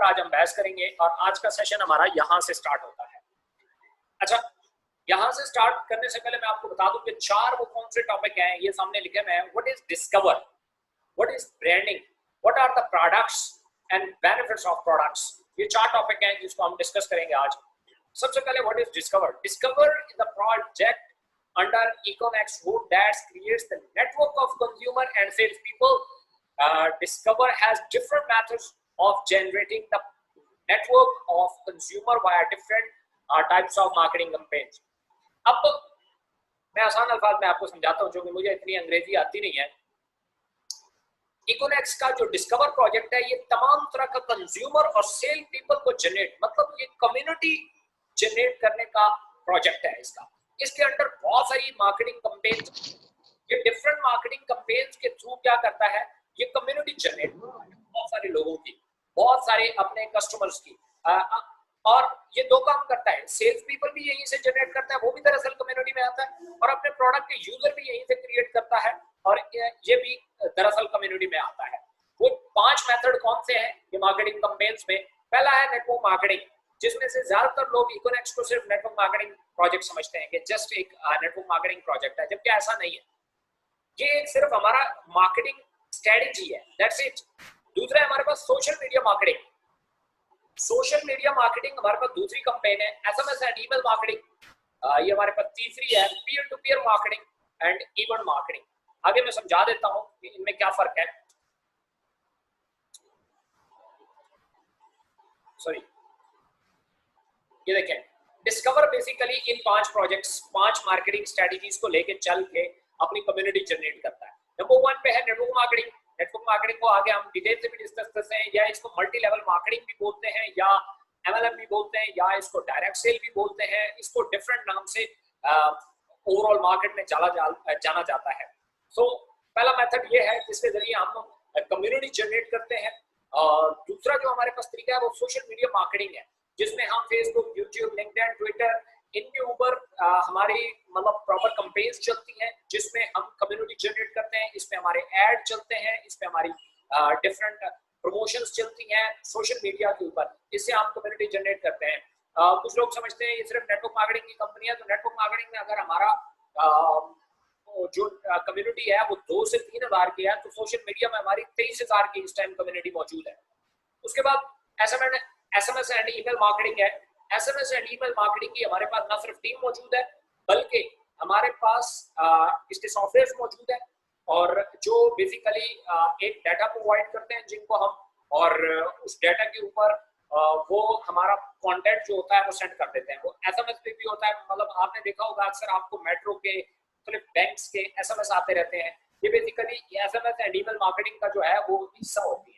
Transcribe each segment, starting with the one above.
आज हम बहस करेंगे और आज का सेशन हमारा यहाँ से स्टार्ट होता है। अच्छा, यहाँ से स्टार्ट करने से पहले मैं आपको बता दूं कि 4 वो कौन से टॉपिक हैं, ये सामने लिखे हुए हैं। What is discover, what is branding, what are the products and benefits of products. ये 4 टॉपिक हैं जिसको हम डिस्कस करेंगे आज। सबसे पहले what is discover. Discover is the project under Econex that creates the network of consumer and sales people. Discover has different methods of generating the network of consumer via different types of marketing campaigns. अब मैं आसान अल्फाज में आपको समझाता हूँ, क्योंकि मुझे इतनी अंग्रेजी आती नहीं है। Econex का जो डिस्कवर प्रोजेक्ट है, ये तमाम तरह का कंज्यूमर और सेल पीपल को जनरेट, मतलब ये कम्युनिटी जनरेट करने का प्रोजेक्ट है इसका। इसके अंदर बहुत सारी मार्केटिंग कैंपेन्स, ये डिफरेंट मार्केटिंग कैंपेन्स के थ्रू क्या करता है, ये कम्युनिटी जनरेट बहुत सारे लोगों की, बहुत सारे अपने कस्टमर्स की, और ये 2 काम करता है। सेल्स पीपल भी यहीं से जनरेट करता है, वो भी दरअसल कम्युनिटी में आता है, और अपने प्रोडक्ट के यूजर भी यहीं से क्रिएट करता है, और ये भी दरअसल कम्युनिटी में आता है। वो 5 मेथड कौन से हैं ये मार्केटिंग कैंपेन्स में? पहला है नेटवर्क मार्केटिंग, जिसमें से ज्यादातर लोग इकोनेक्स को सिर्फ नेटवर्क मार्केटिंग प्रोजेक्ट समझते हैं कि जस्ट एक नेटवर्क मार्केटिंग प्रोजेक्ट है, जबकि ऐसा नहीं है। ये सिर्फ हमारा मार्केटिंग स्ट्रेटजी है, दैट्स इट। दूसरा है हमारे पास social media marketing. Social media marketing हमारे पास दूसरी कैंपेन है। एसएमएस एंड ईमेल मार्केटिंग ये हमारे पास तीसरी है। Peer to peer marketing and event marketing. आगे मैं समझा देता हूं कि इनमें क्या फर्क है। सॉरी, ये देखें, डिस्कवर बेसिकली इन 5 प्रोजेक्ट्स, 5 मार्केटिंग स्ट्रेटजीज को लेके चल के अपनी कम्युनिटी जनरेट करता है। नंबर 1 पे है नेटवर्क मार्केटिंग। नेटवर्क मार्केटिंग को आगे हम डिटेल से भी डिस्कस करते हैं, या इसको मल्टी लेवल मार्केटिंग भी बोलते हैं, या एमएलएम भी बोलते हैं, या इसको डायरेक्ट सेल भी बोलते हैं। इसको डिफरेंट नाम से ओवरऑल मार्केट में जाना जाता है। सो पहला मेथड ये है जिसके जरिए हम कम्युनिटी जनरेट करते हैं। दूसरा जो हमारे पास तरीका है वो सोशल मीडिया मार्केटिंग है, जिसमें हम फेसबुक, यूट्यूब, लिंक्डइन, ट्विटर, इनके ऊपर हमारी मतलब प्रॉपर कैंपेन्स चलती हैं, जिसमें हम कम्युनिटी जनरेट करते हैं। इसमें हमारे ऐड चलते हैं, इसमें हमारी डिफरेंट प्रमोशंस चलती हैं सोशल मीडिया के ऊपर। इससे हम कम्युनिटी जनरेट करते हैं। कुछ लोग समझते हैं ये सिर्फ नेटवर्क मार्केटिंग की कंपनी है, तो नेटवर्क मार्केटिंग में अगर हमारा जो कम्युनिटी है वो 2 से 3 हज़ार की है, तो सोशल मीडिया में हमारी 23,000 की इस टाइम कम्युनिटी मौजूद है। उसके बाद एसएमएस एंड ईमेल मार्केटिंग है। एसएमएस एंड ईमेल मार्केटिंग की हमारे पास न सिर्फ टीम मौजूद है, बल्कि हमारे पास इसके सॉफ्टवेयर मौजूद है, और जो बेसिकली एक डाटा प्रोवाइड करते हैं जिनको हम, और उस डाटा के ऊपर वो हमारा कंटेंट जो होता है वो सेंड कर देते हैं। वो एसएमएस पे भी होता है, मतलब आपने देखा होगा अक्सर आपको मेट्रो के, बैंक्स के एसएमएस आते रहते हैं। ये basically SMS and email marketing का जो है वो हिस्सा होती है।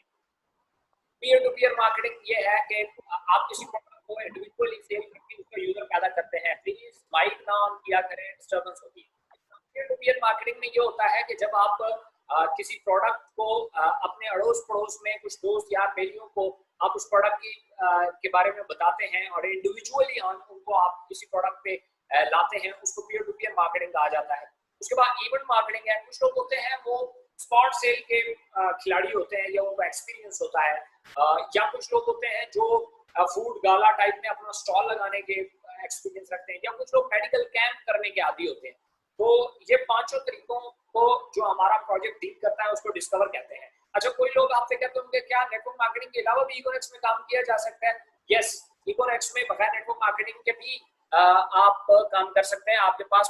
पीयर टू पीयर मार्केटिंग ये है कि आप किसी प्रोडक्ट को इंडिविजुअली सेल करके उसका यूजर पैदा करते हैं। प्लीज माइक ना ऑन किया करें, डिस्टर्बेंस होती है। पीयर टू पीयर मार्केटिंग में ये होता है कि जब आप किसी प्रोडक्ट को अपने अड़ोस पड़ोस में कुछ दोस्त यार बेलियों को आप उस प्रोडक्ट के बारे में बताते हैं, और इंडिविजुअली उनको आप किसी प्रोडक्ट पे लाते हैं, उसको पीयर टू पीयर मार्केटिंग कहा जाता है। उसके बाद इवेंट मार्केटिंग है। कुछ लोग होते हैं वो स्पॉट सेल के खिलाड़ी होते हैं, या उनको एक्सपीरियंस होता है, या कुछ लोग होते हैं जो फूड गाला टाइप में अपना स्टॉल लगाने के एक्सपीरियंस रखते हैं, या कुछ लोग मेडिकल कैंप करने के आदी होते हैं। तो ये 5 तरीकों को जो हमारा प्रोजेक्ट डील करता है उसको डिस्कवर कहते हैं। अच्छा, कोई लोग आपसे कहते होंगे क्या नेटवर्क मार्केटिंग के अलावा भी इकोनेक्स में काम किया जा सकता है? यस, इकोनेक्स में बगैर नेटवर्क मार्केटिंग के भी आप काम कर सकते हैं। आपके पास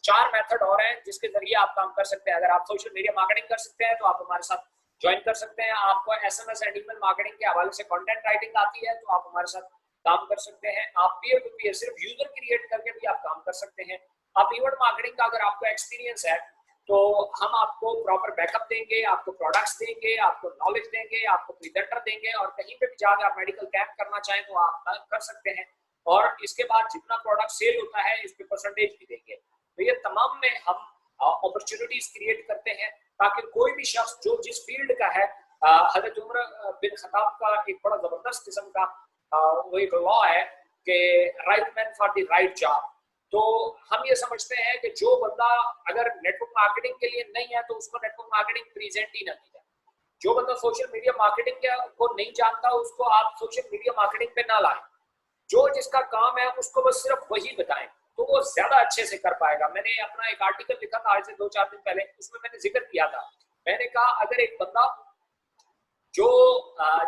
4 मेथड और हैं जिसके जरिए आप काम कर सकते हैं। अगर आप सोशल मीडिया मार्केटिंग कर सकते हैं तो आप हमारे साथ ज्वाइन कर सकते हैं। आपको एसएमएस एंड ईमेल मार्केटिंग के हवाले से कंटेंट राइटिंग आती है तो आप हमारे साथ काम कर सकते हैं। आप पीयर टू पीयर सिर्फ यूजर क्रिएट करके भी आप काम कर सकते हैं। आप इवेंट मार्केटिंग का अगर आपको एक्सपीरियंस है तो हम आपको प्रॉपर बैकअप देंगे, आपको प्रोडक्ट्स देंगे, आपको नॉलेज देंगे, आपको प्रेजेंटर देंगे, और कहीं पे भी जाकर आप मेडिकल कैंप करना चाहें तो आप कर सकते हैं। और इसके बाद जितना प्रोडक्ट सेल होता है इस पे परसेंटेज भी देंगे। तो ये तमाम में हम अपॉर्चुनिटीज क्रिएट करते हैं ताकि कोई भी शख्स जो जिस फील्ड का है, हजरत उमर बिन खत्ताब का एक बड़ा जबरदस्त किस्म का वो एक लॉ है कि right man for the right job. तो हम ये समझते हैं कि जो बंदा अगर नेटवर्क मार्केटिंग के लिए नहीं है तो उसको नेटवर्क मार्केटिंग प्रेजेंट ही ना की जाए। जो बंदा सोशल मीडिया मार्केटिंग को नहीं जानता उसको आप सोशल मीडिया मार्केटिंग पे ना लाएं। जो जिसका काम है उसको बस सिर्फ वही बताएं तो वो ज्यादा अच्छे से कर पाएगा। मैंने अपना एक आर्टिकल लिखा था आज से 2-4 दिन पहले, उसमें मैंने जिक्र किया था। मैंने कहा अगर एक बंदा जो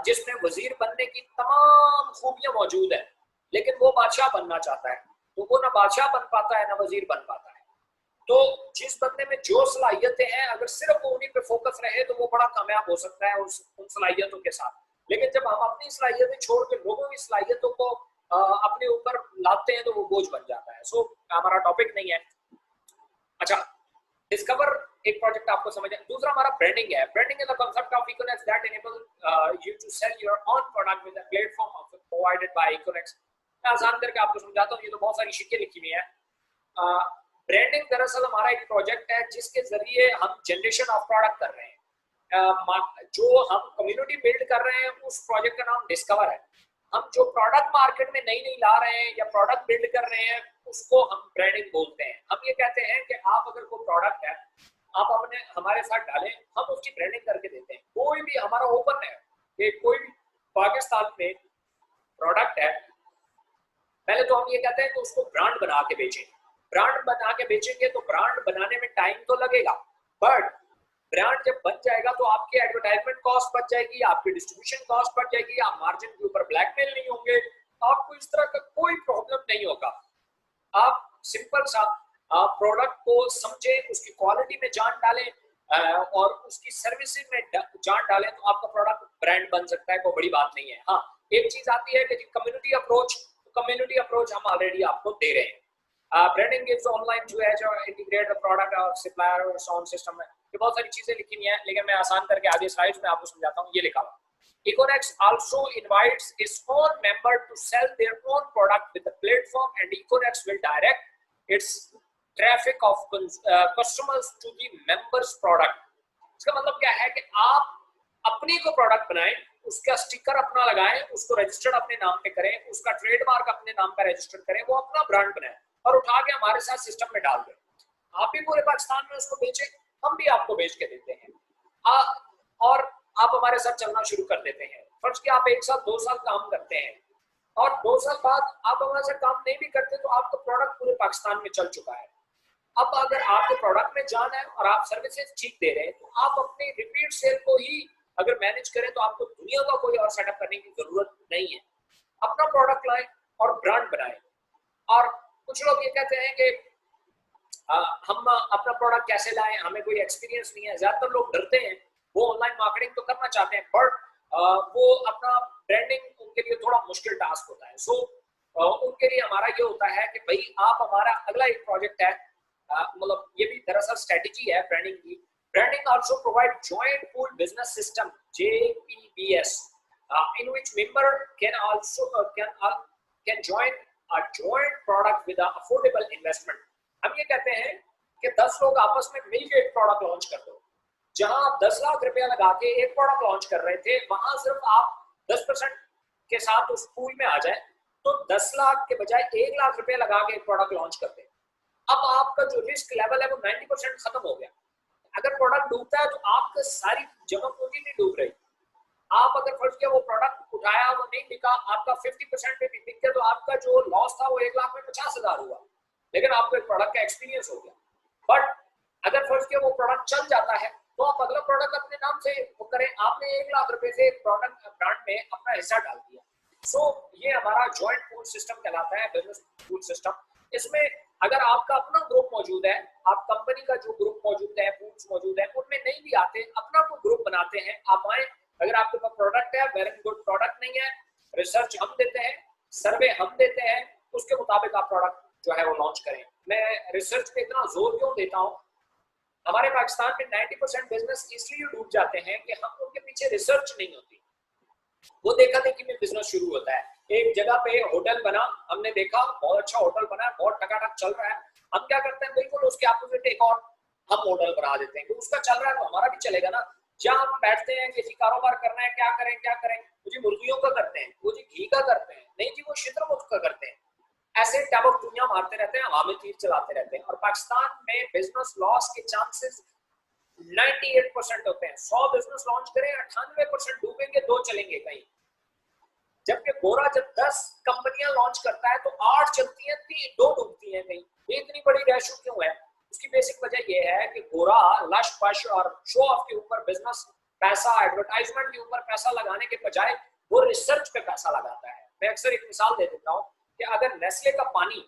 जिसमें वजीर बनने की तमाम खूबियां मौजूद है लेकिन वो बादशाह बनना चाहता है तो वो ना बादशाह बन पाता है ना वजीर बन पाता है। तो जिस बंदे में जो सलाहियतें हैं अगर सिर्फ वो उन्हीं पे फोकस रहे तो वो बड़ा कामयाब हो सकता है उन सलाहियतों के साथ। लेकिन जब हम अपनी सलाहियतें छोड़ के लोगों की सलाहियतों को अपने ऊपर लाते हैं तो वो बोझ बन जाता है। सो हमारा टॉपिक नहीं है। अच्छा, डिस्कवर एक प्रोजेक्ट आपको समझ है। दूसरा हमारा ब्रांडिंग है। Branding is the concept of Econex that enable you to sell your own product with a platform of provided by Econex. मैं आसान करके आपको समझाता हूँ, ये तो बहुत सारी शिक्के लिखी हुई है। ब्रांडिंग दरअसल हमारा एक प्रोजेक्ट है जिसके जरिए हम जनरेशन ऑफ प्रोडक्ट कर रहे हैं। जो हम कम्युनिटी बिल्ड कर रहे हैं उस प्रोजेक्ट का नाम डिस्कवर है। हम जो प्रोडक्ट मार्केट में नई नई ला रहे हैं या प्रोडक्ट बिल्ड कर रहे हैं उसको हम ब्रांडिंग बोलते हैं। हम ये कहते हैं कि आप अगर कोई प्रोडक्ट है आप अपने हमारे साथ डालें, हम उसकी ब्रांडिंग करके देते हैं। कोई भी हमारा ओपन है कि कोई भी पाकिस्तान में प्रोडक्ट है, पहले तो हम ये कहते हैं कि उसको ब्रांड बना के बेचें। ब्रांड बना के बेचेंगे तो ब्रांड बनाने में टाइम तो लगेगा, बट ब्रांड जब बन जाएगा तो आपकी एडवर्टाइजमेंट कॉस्ट बच जाएगी, आपकी डिस्ट्रीब्यूशन कॉस्ट बच जाएगी, आप मार्जिन के ऊपर ब्लैकमेल नहीं होंगे, आपको इस तरह का कोई प्रॉब्लम नहीं होगा। आप सिंपल सा प्रोडक्ट को समझें, उसकी क्वालिटी में जान डालें और उसकी सर्विसिंग में जान डालें तो आपका प्रोडक्ट ब्रांड बन सकता है। कोई बड़ी बात नहीं है। हाँ, एक चीज आती है कि कम्युनिटी अप्रोच हम ऑलरेडी आपको दे रहे हैं। Branding gives online to edge और इंटीग्रेट द प्रोडक्ट और सप्लायर और साउंड सिस्टम में ये बहुत सारी चीजें लिखी हुई हैं, लेकिन मैं आसान करके आगे स्लाइड्स में आपको समझाता हूँ। ये लिखा हुआ Econex also invites its own member to sell their own product with the platform and Econex will direct its traffic of customers to the members product। इसका मतलब क्या है कि आप अपनी को प्रोडक्ट बनाएं, उसका स्टिकर अपना लगाएं, उसको रजिस्टर्ड अपने नाम पे करें, उसका ट्रेडमार्क अपने नाम पे रजिस्टर्ड करें, वो अपना ब्रांड बनाएं और उठा के हमारे साथ सिस्टम में डाल दें। आप भी पूरे पाकिस्तान में उसको बेचें, हम भी आपको बेच के देते हैं और आप हमारे साथ चलना शुरू कर देते हैं। फर्ज कि आप 1 साल 2 साल काम करते हैं और 2 साल बाद आप हमारे साथ काम नहीं भी करते तो आपका प्रोडक्ट पूरे पाकिस्तान में चल चुका है। अब अगर आपके प्रोडक्ट में जान है और आप सर्विसेज ठीक दे रहे हैं तो आप अपनी रिपीट सेल को ही अगर मैनेज करें तो आपको दुनिया का कोई और सेटअप करने की जरूरत नहीं है। अपना प्रोडक्ट लाएं और ब्रांड बनाएं। और कुछ लोग ये कहते हैं कि हम अपना प्रोडक्ट कैसे लाएं, हमें कोई एक्सपीरियंस नहीं है। ज्यादातर लोग डरते हैं, वो ऑनलाइन मार्केटिंग तो करना चाहते हैं बट वो अपना ब्रांडिंग उनके लिए थोड़ा मुश्किल टास्क होता है। सो उनके लिए हमारा ये होता है कि भाई आप हमारा अगला एक प्रोजेक्ट है, मतलब ये भी दरअसल स्ट्रेटेजी है ब्रांडिंग की। Branding also provide joint pool business system JPBS in which member can also can join a joint product with an affordable investment। हम ये कहते हैं कि 10 लोग आपस में मिलकर एक प्रोडक्ट लॉन्च कर दो। जहां आप 10 लाख रुपया लगा के एक प्रोडक्ट लॉन्च कर रहे थे वहां सिर्फ आप 10% के साथ उस पूल में आ जाए तो 10 लाख के बजाय 1 लाख रुपया लगा के एक प्रोडक्ट लॉन्च करते हैं। अब आपका जो रिस्क लेवल है वो 90% खत्म हो गया। अगर प्रोडक्ट डूबता है तो आपका सारी जमा पूंजी नहीं डूब रही। आप अगर फर्ज किया वो प्रोडक्ट उठाया वो नहीं बिका, आपका 50% पे भी बिक गया तो आपका जो लॉस था वो 1 लाख में 50,000 हुआ, लेकिन आपको एक प्रोडक्ट का एक्सपीरियंस हो गया। बट अगर फर्ज किया वो प्रोडक्ट चल जाता है तो आप अगला प्रोडक्ट अपने नाम से करें। आपने 1 लाख रुपए से प्रोडक्ट ब्रांड में अपना हिस्सा डाल दिया। सो ये हमारा जॉइंट पूल सिस्टम कहलाता है, बिजनेस पूल सिस्टम। इसमें अगर आपका अपना ग्रुप मौजूद है, आप कंपनी का जो ग्रुप मौजूद है, पूल्स मौजूद है, उनमें नहीं भी आते, अपना कोई ग्रुप बनाते हैं, आप आए। अगर आपके पास प्रोडक्ट है, वेरी गुड, प्रोडक्ट नहीं है, रिसर्च हम देते हैं, सर्वे हम देते हैं, उसके मुताबिक आप प्रोडक्ट जो है वो लॉन्च करें। मैं रिसर्च पे इतना जोर क्यों देता हूँ? हमारे पाकिस्तान में 90% बिजनेस इसलिए डूब जाते हैं कि हम उनके पीछे रिसर्च नहीं होती। वो देखा देखी में बिजनेस शुरू होता है। एक जगह पे होटल बना, हमने देखा बहुत अच्छा होटल बना है, बहुत टकाटक चल रहा है, हम क्या करते हैं बिल्कुल उसके अपोजिट एक और हम होटल बना देते हैं कि उसका चल रहा है तो हमारा भी चलेगा ना। जहाँ हम बैठते हैं किसी कारोबार करना है, क्या करें क्या करें, वो जी मुर्गियों का करते हैं, वो जी घी का करते हैं, नहीं जी वो शुतुरमुर्ग का करते हैं। ऐसे टैबक दुनिया मारते रहते हैं, हवा में तीर चलाते रहते हैं और पाकिस्तान में बिजनेस लॉस के चांसेस 98% होते हैं। 100 बिजनेस लॉन्च करें 98% डूबेंगे, 2 चलेंगे कहीं। जबकि गोरा जब 10 कंपनियां लॉन्च करता है तो 8 चलती हैं, 2 डूबती हैं कहीं। ये इतनी बड़ी रेशो क्यों है? उसकी बेसिक वजह ये है कि गोरा लश पश और शो ऑफ के ऊपर बिजनेस पैसा, एडवर्टाइजमेंट के ऊपर पैसा लगाने के बजाय वो रिसर्च पे पैसा लगाता है। मैं अक्सर एक मिसाल दे देता हूँ कि अगर नेस्ले का पानी,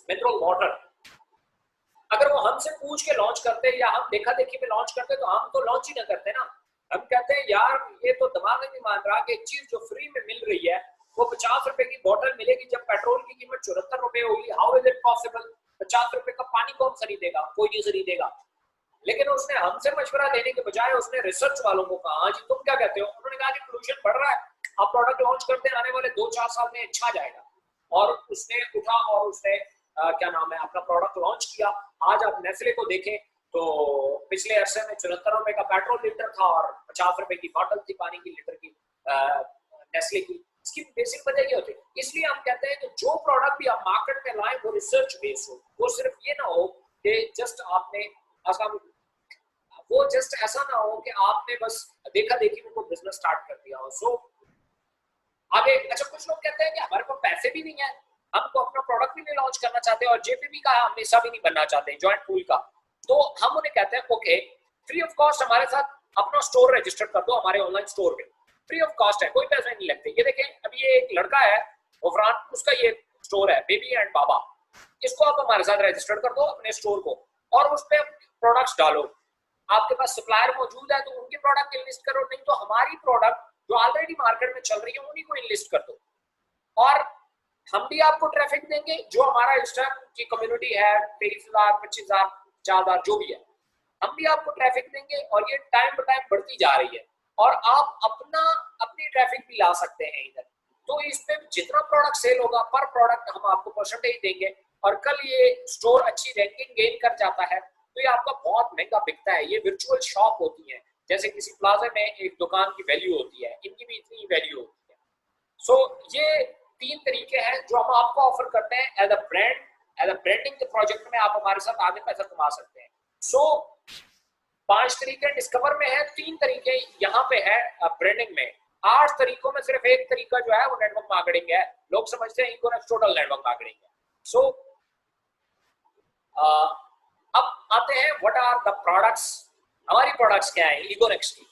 मिनरल वाटर, अगर वो हमसे पूछ के लॉन्च करते या हम देखा देखी में लॉन्च करते तो हम तो लॉन्च ही ना करते ना। हम कहते हैं यार ये तो दिमाग नहीं मान रहा कि एक चीज जो फ्री में मिल रही है वो 50 रुपए की बोतल मिलेगी जब पेट्रोल की कीमत 74 रुपए होगी। How is it possible? 50 रुपए का पानी कौन खरीदेगा? कोई नहीं खरीदेगा। लेकिन उसने हमसे मशवरा देने के बजाय उसने रिसर्च वालों को कहा, हाँ जी तुम क्या कहते हो? उन्होंने कहा कि पोल्यूशन बढ़ रहा है, आप प्रोडक्ट लॉन्च करते हैं, आने वाले 2-4 साल में अच्छा जाएगा। और उसने उठा और उसने क्या नाम है अपना प्रोडक्ट लॉन्च किया। आज आप नेस्ले को देखें तो पिछले अरसे में 74 रुपए का पेट्रोल लीटर था और 50 रुपए की बोतल थी पानी की लीटर की नेस्ले की। इसकी बेसिक वजह ये होती है। इसलिए हम कहते हैं कि जो प्रोडक्ट भी आप मार्केट में लाएं वो रिसर्च बेस्ड हो। वो सिर्फ ये ना हो कि जस्ट आपने वो जस्ट ऐसा ना हो कि आपने बस देखा देखी में कोई बिजनेस स्टार्ट कर दिया हो। सो आगे अच्छा, कुछ लोग कहते हैं कि हमारे पास पैसे भी नहीं है, हमको अपना प्रोडक्ट भी नहीं लॉन्च करना चाहते और जेपीबी का हम हिस्सा भी नहीं बनना चाहते जॉइंट पूल का। तो हम उन्हें कहते हैं ओके, फ्री ऑफ कॉस्ट हमारे साथ अपना स्टोर रजिस्टर कर दो हमारे ऑनलाइन स्टोर में। फ्री ऑफ कॉस्ट है, कोई पैसे नहीं लगते। ये देखें अभी ये एक लड़का है गफरान, उसका ये स्टोर है बेबी एंड बाबा। इसको आप हमारे साथ रजिस्टर कर दो अपने स्टोर को और उस पर प्रोडक्ट्स डालो। आपके पास सप्लायर मौजूद है तो उनके प्रोडक्ट इनलिस्ट करो, नहीं तो हमारी प्रोडक्ट जो ऑलरेडी मार्केट में चल रही है उन्हीं को इनलिस्ट कर दो। और हम भी आपको ट्रैफिक देंगे, जो हमारा इंस्टाग्राम की कम्युनिटी है 23,000, 25,000, 4,000 जो भी है, हम भी आपको ट्रैफिक देंगे और ये टाइम टू टाइम बढ़ती जा रही है और आप अपनी ट्रैफिक भी ला सकते हैं इधर। तो इस पे जितना प्रोडक्ट सेल होगा पर प्रोडक्ट हम आपको परसेंटेज देंगे और कल ये स्टोर अच्छी रैंकिंग गेन कर जाता है तो ये आपका बहुत महंगा बिकता है। ये वर्चुअल शॉप होती है, जैसे किसी प्लाजा में एक दुकान की वैल्यू होती है, इनकी भी इतनी वैल्यू होती है। सो ये 3 तरीके हैं जो हम आपको ऑफर करते हैं as a brand, as a branding के प्रोजेक्ट में आप हमारे साथ आगे पैसा कमा सकते हैं। सो 5 तरीके डिस्कवर में है, 3 तरीके यहाँ पे है ब्रांडिंग में। 8 तरीकों में सिर्फ एक तरीका जो है वो नेटवर्क मार्केटिंग है। लोग समझते हैं इकोनेक्स टोटल नेटवर्क मार्केटिंग है। सो अब आते हैं व्हाट आर द प्रोडक्ट्स। हमारी प्रोडक्ट्स क्या है इकोनेक्स की?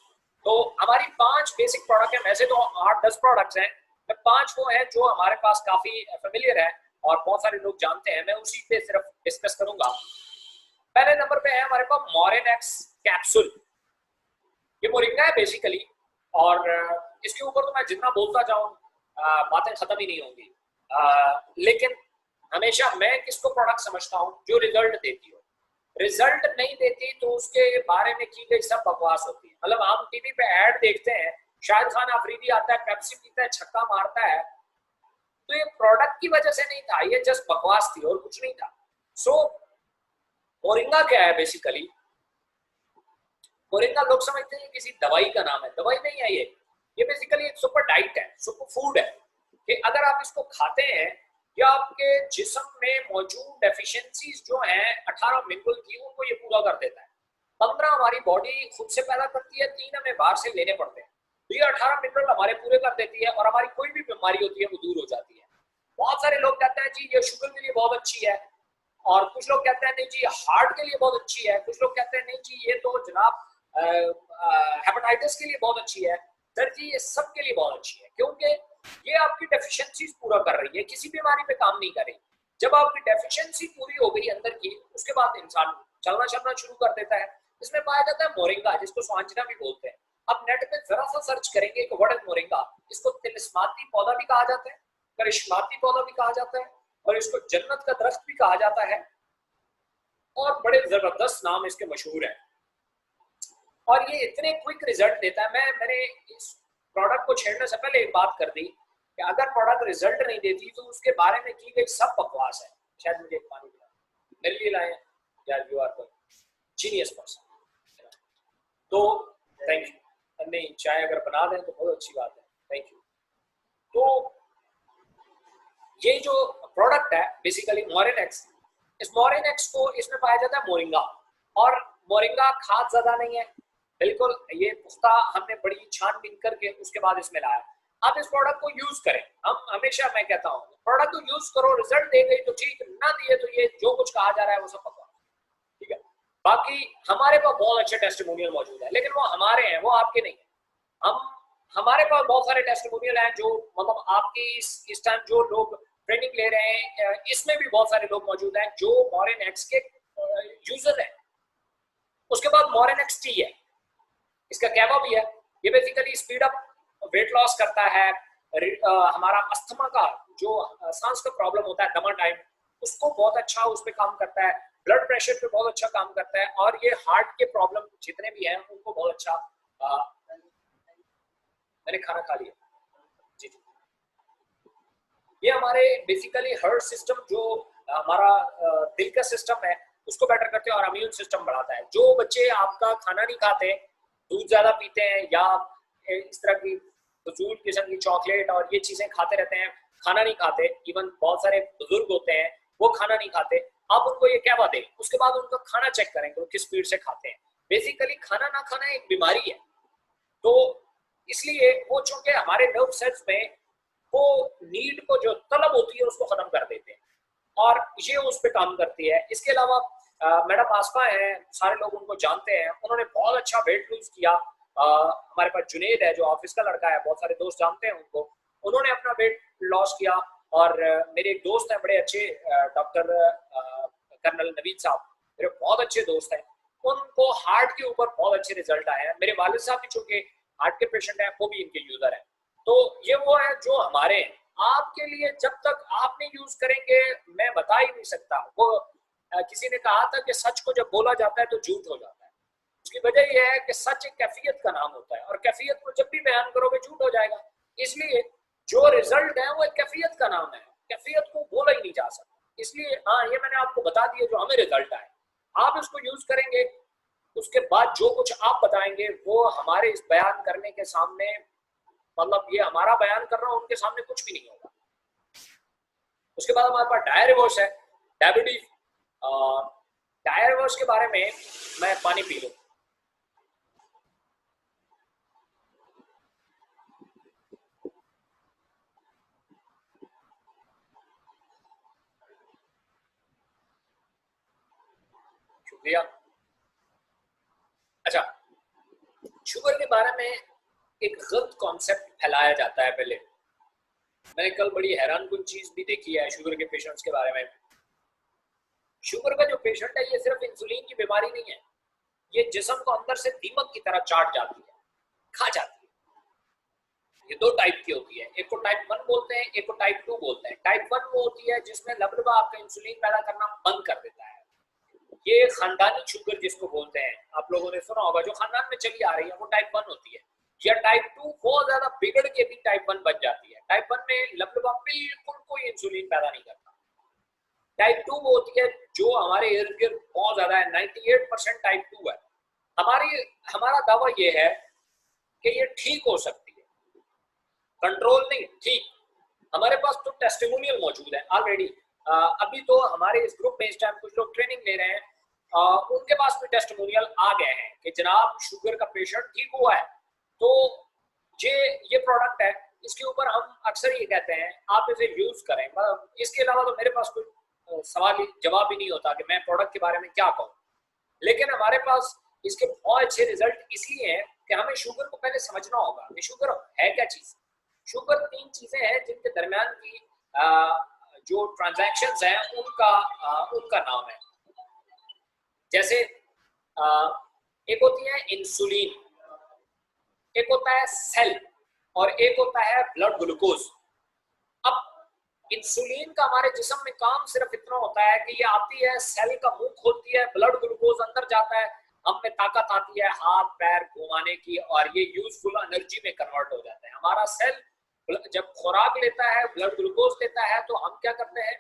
तो हमारी 5 बेसिक प्रोडक्ट है। वैसे तो 8-10 प्रोडक्ट्स हैं, 5 वो है जो हमारे पास काफी फेमिलियर है और बहुत सारे लोग जानते हैं। मैं उसी पे सिर्फ डिस्कस करूंगा। पहले नंबर पे है हमारे पास मोरिनेक्स कैप्सूल। ये मोरिंगा है बेसिकली और इसके ऊपर तो मैं जितना बोलता जाऊं बातें खत्म ही नहीं होंगी। लेकिन हमेशा मैं किसको प्रोडक्ट समझता हूं? जो रिजल्ट देती हो। रिजल्ट नहीं देती तो उसके बारे में की गई सब बकवास होती है। मतलब हम टीवी पे ऐड देखते हैं, शाहिद खान अफरीदी आता है, पेप्सी पीता है, छक्का मारता है, तो ये प्रोडक्ट की वजह से नहीं था, ये जस्ट बकवास थी और कुछ नहीं था। सो मोरिंगा क्या है बेसिकली? मोरिंगा लोग समझते हैं किसी दवाई का नाम है, दवाई नहीं है ये बेसिकली एक सुपर डाइट है, सुपर फूड है कि अगर आप इसको खाते हैं या आपके जिस्म में मौजूद डेफिशिएंसीज जो हैं 18 मिनरल की, उनको ये पूरा कर देता है। 15 हमारी बॉडी खुद से पैदा करती है, 3 हमें बाहर से लेने पड़ते हैं। तो ये 18 मिनरल हमारे पूरे कर देती है और हमारी कोई भी बीमारी होती है वो दूर हो जाती है। बहुत सारे लोग कहते हैं जी ये शुगर के लिए बहुत अच्छी है और कुछ लोग कहते हैं नहीं जी हार्ट के लिए बहुत अच्छी है, कुछ लोग कहते हैं नहीं जी ये तो जनाब हेपेटाइटिस के लिए बहुत अच्छी है। सर जी ये सब के लिए बहुत अच्छी है क्योंकि ये आपकी डेफिशिएंसीज पूरा कर रही है, किसी बीमारी पे काम नहीं कर रही। जब आपकी डेफिशिएंसी पूरी हो गई अंदर की, उसके बाद इंसान चलना चलना शुरू कर देता है। इसमें पाया जाता है मोरिंगा, जिसको स्वांजना भी बोलते हैं। अब नेट पे जरा सा सर्च करेंगे कि व्हाट इज मोरिंगा। इसको तिलिस्माती पौधा भी कहा जाता है, करिश्माती पौधा भी कहा जाता है और इसको जन्नत का दरख्त भी कहा जाता है और बड़े जबरदस्त नाम इसके मशहूर हैं। और ये इतने क्विक रिजल्ट देता है। मैंने इस प्रोडक्ट को छेड़ने से पहले एक बात कर दी कि अगर प्रोडक्ट रिजल्ट नहीं देती तो उसके बारे में की गई सब बकवास है। शायद मुझे एक पानी पिला मेरे लिए लाए यार, यू आर जीनियस पर्सन। तो थैंक यू। नहीं चाय अगर बना दें तो बहुत अच्छी बात है, थैंक यू। तो ये जो प्रोडक्ट है बेसिकली मोरिनेक्स, इस मोरिनेक्स को इसमें पाया जाता है मोरिंगा। और मोरिंगा खाद ज्यादा नहीं है, बिल्कुल ये पुख्ता हमने बड़ी छानबीन करके उसके बाद इसमें लाया। आप इस प्रोडक्ट को यूज करें, हम हमेशा मैं कहता हूँ प्रोडक्ट को यूज करो, रिजल्ट दे गई तो ठीक, ना दिए तो ये जो कुछ कहा जा रहा है वो सब पकड़ो, ठीक है। बाकी हमारे पास बहुत अच्छे टेस्टिमोनियल मौजूद है, लेकिन वो हमारे हैं, वो आपके नहीं है। हमारे पास बहुत सारे टेस्टिमोनियल हैं जो मतलब आपकी इस टाइम जो लोग ट्रेनिंग ले रहे हैं, इसमें भी बहुत सारे लोग मौजूद हैं जो मॉरिन एक्स के यूजर हैं। उसके बाद मॉरिन एक्स टी है, इसका कैवा भी है, ये basically speed up weight loss करता है। हमारा अस्थमा का जो सांस का प्रॉब्लम होता है दमा टाइम, उसको बहुत अच्छा उस पर काम करता है। ब्लड प्रेशर पे बहुत अच्छा काम करता है, और ये हार्ट के प्रॉब्लम जितने भी हैं उनको बहुत अच्छा। मैंने खाना खा लिया जी जी। ये हमारे बेसिकली हार्ट सिस्टम जो हमारा दिल का सिस्टम है उसको बेटर करते हैं और इम्यून सिस्टम बढ़ाता है। जो बच्चे आपका खाना नहीं खाते, दूध ज्यादा पीते हैं या इस तरह की फजूल किस्म की चॉकलेट और ये चीजें खाते रहते हैं, खाना नहीं खाते, इवन बहुत सारे बुजुर्ग होते हैं वो खाना नहीं खाते, आप उनको ये क्या बात है, उसके बाद उनका खाना चेक करें कि वो किस स्पीड से खाते हैं। बेसिकली खाना ना खाना एक बीमारी है, तो इसलिए वो चूंकि हमारे नर्व सेल्स में वो नीड को जो तलब होती है उसको खत्म कर देते हैं, और ये उस पर काम करती है। इसके अलावा मैडम आसमा है, सारे लोग उनको जानते हैं, उन्होंने बहुत अच्छा वेट लूज किया। हमारे पास जुनेद है जो ऑफिस का लड़का है, बहुत सारे दोस्त जानते हैं उनको, उन्होंने अपना वेट लॉस किया। और मेरे एक दोस्त हैं बड़े अच्छे, डॉक्टर कर्नल नवीद साहब, मेरे बहुत अच्छे दोस्त हैं, उनको हार्ट के ऊपर बहुत अच्छे रिजल्ट आए हैं। मेरे वालिद साहब भी चूंकि हार्ट के पेशेंट हैं, वो भी इनके यूजर हैं। तो ये वो है जो हमारे हैं। आपके लिए जब तक आप नहीं यूज करेंगे मैं बता ही नहीं सकता। वो किसी ने कहा था कि सच को जब बोला जाता है तो झूठ हो जाता है। उसकी वजह यह है कि सच एक कैफियत का नाम होता है, और कैफियत को जब भी बयान करोगे झूठ हो जाएगा। इसलिए जो रिजल्ट है वो एक कैफियत का नाम है, कैफियत को बोला ही नहीं जा सकता। इसलिए हाँ, ये मैंने आपको बता दिया जो हमें रिजल्ट आए, आप इसको यूज करेंगे, उसके बाद जो कुछ आप बताएंगे वो हमारे इस बयान करने के सामने, मतलब ये हमारा बयान कर रहा हूं उनके सामने कुछ भी नहीं होगा। उसके बाद हमारे पास डायरिवर्स है, डायबिटीज। डायरिवर्स के बारे में मैं पानी पी लूं। शुक्रिया। अच्छा, शुगर के बारे में एक गलत कॉन्सेप्ट फैलाया जाता है। पहले मैंने कल बड़ी हैरानकुन चीज भी देखी है शुगर के पेशेंट्स के बारे में। शुगर का जो पेशेंट है ये सिर्फ इंसुलिन की बीमारी नहीं है, ये जिस्म को अंदर से दीमक की तरह चाट जाती है, खा जाती है। ये दो टाइप की होती है, एक को टाइप 1 बोलते हैं, एक को टाइप 2 बोलते हैं। टाइप 1 वो होती है जिसमें लबलबा आपका इंसुलिन पैदा करना बंद कर देता है, ये खानदानी शुगर जिसको बोलते हैं, आप लोगों ने सुना होगा, जो खानदान में चली आ रही है वो टाइप 1 होती है। या टाइप 2 बहुत ज्यादा बिगड़ के भी टाइप 1 बन जाती है। टाइप 1 में लबलबा बिल्कुल कोई इंसुलिन पैदा नहीं करता। टाइप 2 वो होती है जो हमारे इर्द गिर्द बहुत ज्यादा है, 98% टाइप 2 है। हमारा दावा ये है कि ये ठीक हो सकती है, कंट्रोल नहीं, ठीक। हमारे पास तो टेस्टिमोनियल मौजूद है ऑलरेडी। अभी तो हमारे इस ग्रुप में इस टाइम कुछ लोग ट्रेनिंग ले रहे हैं, उनके पास भी टेस्टिमोनियल आ गए हैं कि जनाब शुगर का पेशेंट ठीक हुआ है। तो ये प्रोडक्ट है, इसके ऊपर हम अक्सर ये कहते हैं आप इसे यूज करें। इसके अलावा तो मेरे पास कोई सवाल जवाब ही नहीं होता कि मैं प्रोडक्ट के बारे में क्या कहूँ। लेकिन हमारे पास इसके बहुत अच्छे रिजल्ट इसलिए हैं कि हमें शुगर को पहले समझना होगा कि शुगर है क्या चीज। शुगर 3 चीजें हैं जिनके दरमियान की जो ट्रांजैक्शंस हैं उनका नाम है। जैसे एक होती है इंसुलिन, एक होता है सेल, और एक होता है ब्लड ग्लूकोज। अब इंसुलिन का हमारे जिस्म में काम सिर्फ इतना होता है कि ये आती है, सेल का मुंह खोलती है, ब्लड ग्लूकोज अंदर जाता है, हम में ताकत आती है हाथ पैर घुमाने की, और ये यूजफुल एनर्जी में कन्वर्ट हो जाता है। हमारा सेल जब खुराक लेता है, ब्लड ग्लूकोज लेता है, तो हम क्या करते हैं,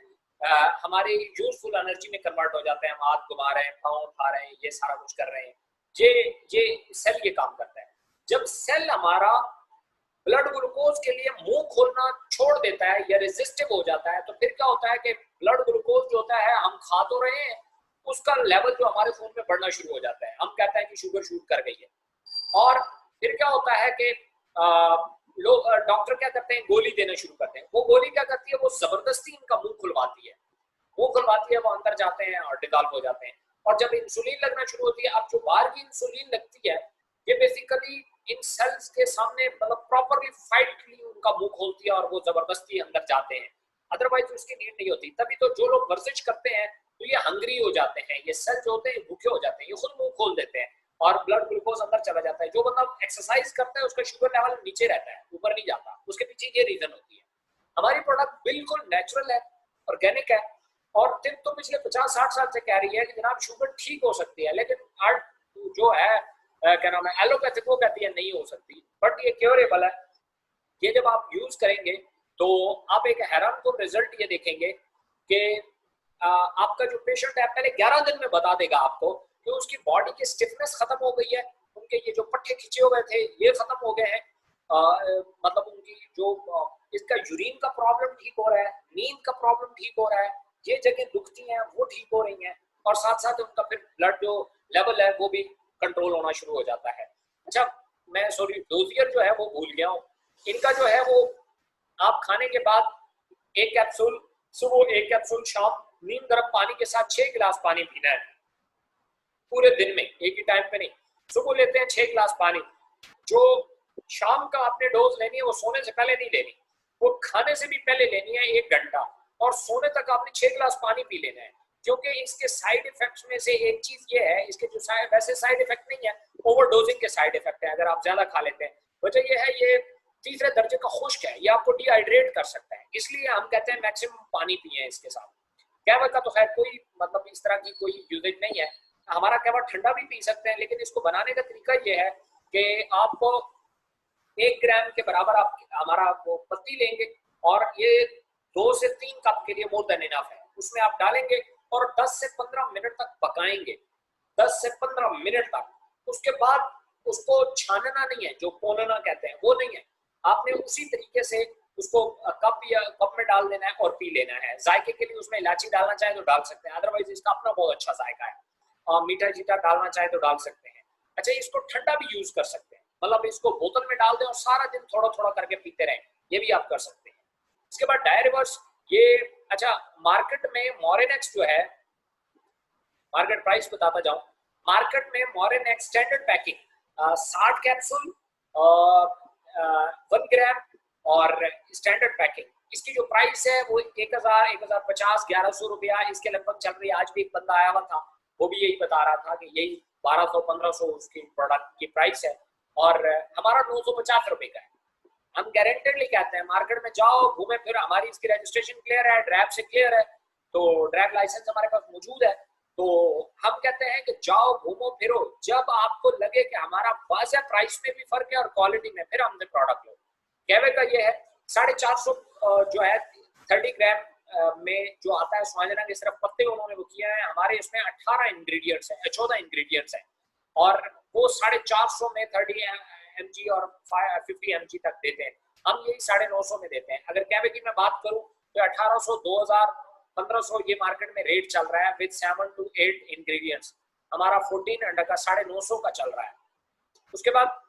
हमारी यूजफुल एनर्जी में कन्वर्ट हो जाते हैं। हम हाथ घुमा रहे हैं, पाँव उठा रहे हैं, ये सारा कुछ कर रहे हैं, ये सेल ये काम करता है। जब सेल हमारा ब्लड ग्लूकोज के लिए मुंह खोलना छोड़ देता है या रेजिस्टिव हो जाता है, तो फिर क्या होता है कि ब्लड ग्लूकोज जो होता है हम खा तो रहे हैं, उसका लेवल जो हमारे खून में बढ़ना शुरू हो जाता है, हम कहते हैं कि शुगर शूट कर गई है। और फिर क्या होता है कि लोग डॉक्टर क्या करते हैं, गोली देना शुरू करते हैं। वो गोली क्या करती है, वो जबरदस्ती इनका मुंह खुलवाती है, वो खुलवाती है, वो अंदर जाते हैं और डिजॉल्व हो जाते हैं। और जब इंसुलिन लगना शुरू होती है, अब जो बाहर की इंसुलिन लगती है ये बेसिकली इन सेल्स के सामने मतलब प्रॉपरली फाइट के लिए उनका मुंह खोलती है और वो जबरदस्ती अंदर जाते हैं, अदरवाइज उसकी नीड नहीं होती। तभी तो जो लोग वर्जिश करते हैं तो ये हंग्री हो जाते हैं, ये सेल जो होते हैं भूखे हो जाते हैं, ये खुद मुंह खोल देते हैं और ब्लड ग्लूकोज अंदर चला जाता है। जो बंदा एक्सरसाइज करता है उसका शुगर लेवल नीचे रहता है, ऊपर नहीं जाता। उसके पीछे ये रीजन होती है। हमारी प्रोडक्ट बिल्कुल नेचुरल है, ऑर्गेनिक है, और टिप तो पिछले 50-60 साल से कह रही है कि जनाब शुगर ठीक हो सकती है, लेकिन आर्ट जो है क्या नाम है एलोपैथिक, वो कहती है नहीं हो सकती, बट ये क्योरेबल है। ये जब आप यूज करेंगे तो आप एक हैरान को रिजल्ट ये देखेंगे कि आपका जो पेशेंट है पहले 11 दिन में बता देगा आपको कि उसकी बॉडी की स्टिफनेस खत्म हो गई है, उनके ये जो पट्टे खिंचे हुए थे ये खत्म हो गए हैं, मतलब उनकी जो इसका यूरिन का प्रॉब्लम ठीक हो रहा है, नींद का प्रॉब्लम ठीक हो रहा है, ये जगह दुखती हैं वो ठीक हो रही हैं, और साथ साथ उनका फिर ब्लड जो लेवल है वो भी कंट्रोल होना शुरू हो जाता है। अच्छा, मैं सॉरी डोजियर जो है वो भूल गया हूँ। इनका जो है वो आप खाने के बाद एक कैप्सूल सुबह, एक कैप्सूल शाम, नीम गर्म पानी के साथ 6 गिलास पानी पीना है पूरे दिन में, एक ही टाइम पे नहीं। सुबह लेते हैं 6 गिलास पानी, जो शाम का आपने डोज लेनी है वो सोने से पहले नहीं लेनी, वो खाने से भी पहले लेनी है 1 घंटा, और सोने तक आपने 6 गिलास पानी पी लेना है। क्योंकि इसके साइड इफेक्ट्स में से एक चीज ये है, इसके जो वैसे साइड इफेक्ट नहीं है, ओवरडोजिंग के साइड इफेक्ट है अगर आप ज्यादा खा लेते हैं। वजह ये है ये तीसरे दर्जे का खुश्क है, ये आपको डिहाइड्रेट कर सकता है, इसलिए हम कहते हैं मैक्सिमम पानी पिए इसके साथ। कहवा का तो खैर कोई मतलब इस तरह की कोई यूजेज नहीं है, हमारा कहवा ठंडा भी पी सकते हैं, लेकिन इसको बनाने का तरीका ये है कि आपको 1 ग्राम के बराबर आप हमारा वो पत्ती लेंगे और ये 2 से 3 कप के लिए मोर देन इनफ है, उसमें आप डालेंगे और 10 से 15 मिनट तक पकाएंगे, 10 से 15 मिनट तक। उसके बाद उसको छानना नहीं है, जो पोनना कहते हैं वो नहीं है, आपने उसी तरीके से उसको कप या कप में डाल देना है और पी लेना है। जायके के लिए उसमें इलायची डालना चाहे तो डाल सकते हैं, अदरवाइज इसका अपना बहुत अच्छा जायका है, और मीठा जीठा डालना चाहे तो डाल सकते हैं। अच्छा, इसको ठंडा भी यूज कर सकते हैं, मतलब इसको बोतल में डाल दें और सारा दिन थोड़ा थोड़ा करके पीते रहें, ये भी आप कर सकते हैं। इसके बाद डायरिवर्स ये, अच्छा मार्केट में मोरेनेक्स जो है, मार्केट प्राइस बताता जाऊं, मार्केट में मोरेनेक्स स्टैंडर्ड पैकिंग 60 कैप्सूल 1 ग्राम और स्टैंडर्ड पैकिंग, इसकी जो प्राइस है वो 1000, 1050, 1100 रुपया इसके लगभग चल रही है। आज भी एक बंदा आया हुआ था, वो भी यही बता रहा था कि यही 1200, 1500 उसकी प्रोडक्ट की प्राइस है, और हमारा 950 रुपए का है। हम गारंटेडली कहते हैं मार्केट में जाओ घूमे फिर, हमारी इसकी रजिस्ट्रेशन क्लियर है, ड्रैब से क्लियर है, तो ड्रैब लाइसेंस हमारे पास मौजूद है, तो हम कहते हैं कि जाओ घूमो फिरो, जब आपको लगे कि हमारा वाज़ह प्राइस में भी फर्क है और क्वालिटी में, फिर हमसे प्रोडक्ट लो। कहवे का ये है 450 जो है 30 ग्राम में जो आता है स्वांजना के सिर्फ पत्ते उन्होंने वो किया है, हमारे इसमें 18 इंग्रेडिएंट्स हैं, 14 इंग्रेडिएंट्स हैं, और वो 450 में 30 mg और 50 mg तक देते हैं, हम यही 950 में देते हैं। अगर कहवे की मैं बात करूं तो 1800, 2000, 1500 ये मार्केट में रेट चल रहा है विद 7 to 8 इंग्रेडिएंट्स, हमारा 14 अंडर का 950 का चल रहा है। उसके बाद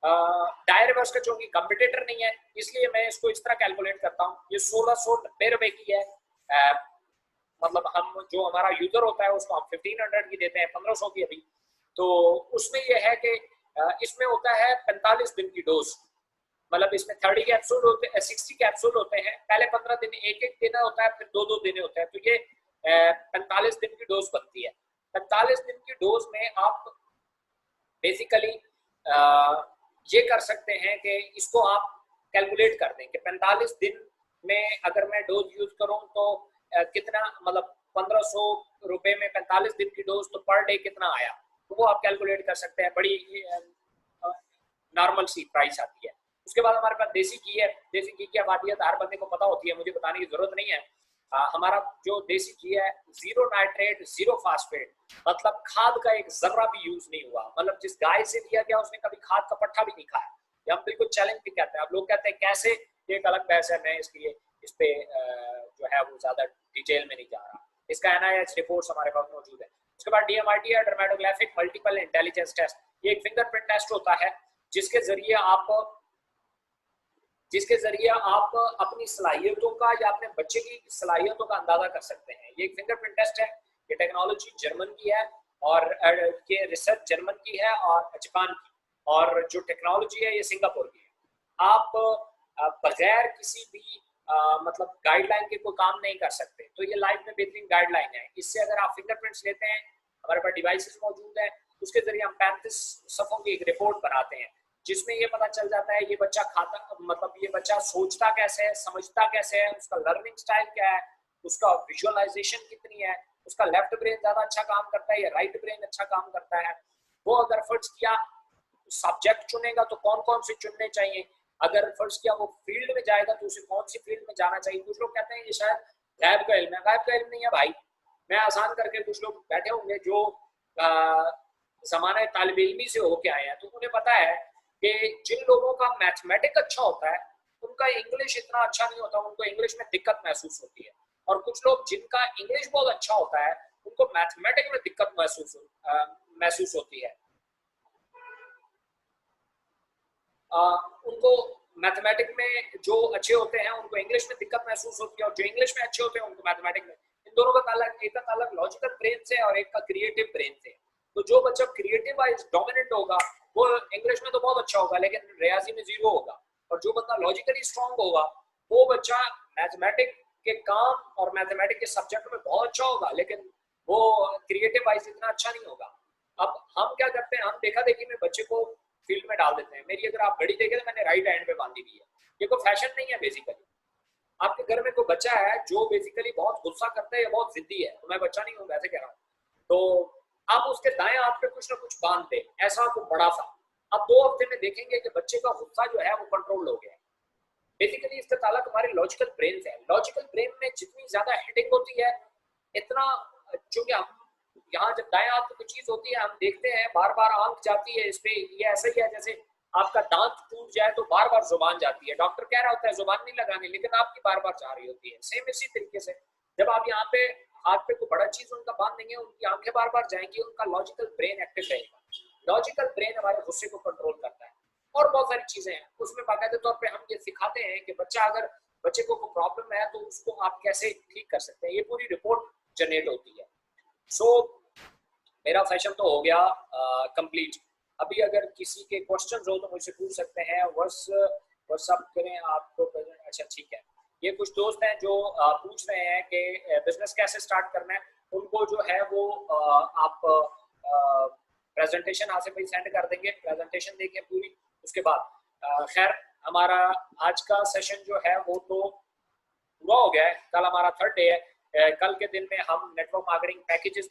डायरिवर्स का चूंकि कंपटीटर नहीं है, इसलिए मैं इसको इस तरह कैलकुलेट करता हूँ, ये 1690 रुपए की है, मतलब हम जो हमारा यूजर होता है उसको हम 1500 की देते हैं, 1500 की अभी। तो उसमें ये है कि इसमें होता है 45 दिन की डोज, मतलब इसमें 30 कैप्सूल होते हैं, 60 कैप्सूल होते हैं, पहले 15 दिन एक एक देना होता है, फिर 2-2 देने होते हैं, तो ये 45 दिन की डोज बनती है। 45 दिन की डोज में आप बेसिकली ये कर सकते हैं कि इसको आप कैलकुलेट कर दें कि 45 दिन में अगर मैं डोज यूज करूं तो कितना, मतलब 1500 रुपए में 45 दिन की डोज, तो पर डे कितना आया, तो वो आप कैलकुलेट कर सकते हैं, बड़ी नॉर्मल सी प्राइस आती है। उसके बाद हमारे पास देसी घी है, देसी घी की आबादियत हर बंदे को पता होती है, मुझे बताने की जरूरत नहीं है। हमारा जो देसी घी है 0 नाइट्रेट 0 फास्फेट, मतलब खाद का एक जर्रा भी यूज नहीं हुआ, मतलब जिस गाय से दिया गया उसने कभी खाद का पट्टा भी नहीं खाया, ये हम बिल्कुल चैलेंज भी कहते हैं। अब लोग कहते हैं कैसे, एक अलग बहस है, मैं इसलिए इस पे जो है वो ज्यादा डिटेल में नहीं जा रहा। इसका NIH रिपोर्ट्स हमारे पास मौजूद है। उसके बाद DMRT है, डर्मेटोग्राफिक मल्टीपल इंटेलिजेंस टेस्ट। ये एक फिंगरप्रिंट टेस्ट होता है जिसके जरिए आप अपनी सलाहियतों का या अपने बच्चे की सलाहियतों का अंदाजा कर सकते हैं। ये एक फिंगरप्रिंट टेस्ट है। ये टेक्नोलॉजी जर्मन की है और ये रिसर्च जर्मन की है और जापान की, और जो टेक्नोलॉजी है ये सिंगापुर की है। आप बगैर किसी भी मतलब गाइडलाइन के कोई काम नहीं कर सकते। तो ये लाइफ में बेहतरीन गाइडलाइन है। इससे अगर आप फिंगरप्रिंट्स लेते हैं, हमारे पास डिवाइसेस मौजूद हैं, उसके जरिए हम 35 सफ़ों की एक रिपोर्ट बनाते हैं जिसमें ये पता चल जाता है ये बच्चा खाता, मतलब ये बच्चा सोचता कैसे है, समझता कैसे है, उसका लर्निंग स्टाइल क्या है, उसका विजुअलाइजेशन कितनी है, उसका लेफ्ट ब्रेन ज्यादा अच्छा काम करता है या राइट ब्रेन अच्छा काम करता है। वो अगर फर्ज किया सब्जेक्ट चुनेगा तो कौन कौन से चुनने चाहिए, अगर फर्ज किया वो फील्ड में जाएगा तो उसे कौन सी फील्ड में जाना चाहिए। कुछ लोग कहते हैं ये शायद गैब का इल्म है। गैब का इल्म नहीं है भाई। मैं आसान करके, कुछ लोग बैठे होंगे जो जमाने तालिब इल्मी से होके आए हैं, तो उन्हें पता है कि जिन लोगों का मैथमेटिक अच्छा होता है उनका इंग्लिश इतना अच्छा नहीं होता, उनको इंग्लिश में दिक्कत महसूस होती है। और कुछ लोग जिनका इंग्लिश बहुत अच्छा होता है उनको मैथमेटिक में दिक्कत महसूस होती है। उनको मैथमेटिक में जो अच्छे होते हैं उनको इंग्लिश में दिक्कत महसूस होती है, और जो इंग्लिश में अच्छे होते हैं उनको मैथमेटिक में। इन दोनों का ताल्लुक, एक का ताल्लुक लॉजिकल ब्रेन से और एक का क्रिएटिव ब्रेन से। तो जो बच्चा क्रिएटिव वाइज डोमिनेंट होगा वो इंग्लिश में तो बहुत अच्छा होगा लेकिन रियाजी में 0 होगा, और जो बंदा लॉजिकली स्ट्रांग होगा वो बच्चा मैथमेटिक के काम और मैथमेटिक के सब्जेक्ट में बहुत अच्छा होगा लेकिन वो क्रिएटिव वाइज इतना अच्छा नहीं होगा। अब हम क्या करते हैं, हम देखा देखी में बच्चे को फील्ड में डाल देते हैं। मेरी अगर आप घड़ी देखें तो मैंने राइट हैंड पे बांधी हुई है। ये कोई फैशन नहीं है बेसिकली। आपके घर में कोई बच्चा है जो बेसिकली बहुत गुस्सा करता है या बहुत जिद्दी है, तो मैं बच्चा नहीं हूँ वैसे कह रहा हूँ, तो आप उसके दाएं हाथ पे कुछ ना कुछ बांध दे, ऐसा को बड़ा सा। अब 2 हफ्ते में देखेंगे कि बच्चे का गुस्सा जो है वो कंट्रोल हो गया है। बेसिकली इसका ताल्लुक हमारे लॉजिकल ब्रेन से है। लॉजिकल ब्रेन में जितनी ज्यादा हेडिंग होती है इतना, चूंकि हम यहाँ जब दाएं हाथ पे कोई चीज होती है हम देखते हैं बार बार आंख जाती है इस पे, ये ऐसा ही है जैसे आपका दांत टूट जाए तो बार बार जुबान जाती है। डॉक्टर कह रहा होता है जुबान नहीं लगानी, लेकिन आपकी बार बार जा रही होती है। सेम इसी तरीके से जब आप यहाँ पे हाथ पे कोई बड़ा चीज उनका बांध देंगे, उनकी आंखें बार बार जाएंगी, उनका लॉजिकल ब्रेन एक्टिव रहेगा। लॉजिकल ब्रेन हमारे गुस्से को कंट्रोल करता है और बहुत सारी चीजें हैं उसमें। बाकायदे तौर पे हम ये सिखाते हैं कि बच्चे को कोई प्रॉब्लम है तो उसको आप कैसे ठीक कर सकते हैं। ये पूरी रिपोर्ट जनरेट होती है। सो मेरा सेशन तो हो गया कंप्लीट। अभी अगर किसी के क्वेश्चंस हो तो मुझसे पूछ सकते हैं। व्हाट्सअप करें आपको। अच्छा ठीक है। ये कुछ दोस्त हैं जो पूछ रहे हैं कि बिजनेस कैसे स्टार्ट करना है। उनको जो है वो आप प्रेजेंटेशन आसिफ भाई सेंड कर देंगे, प्रेजेंटेशन देखें पूरी। उसके बाद खैर हमारा आज का सेशन जो है वो तो पूरा हो गया है। कल हमारा 3rd डे है। कल के दिन में हम नेटवर्क मार्केटिंग पैकेजेस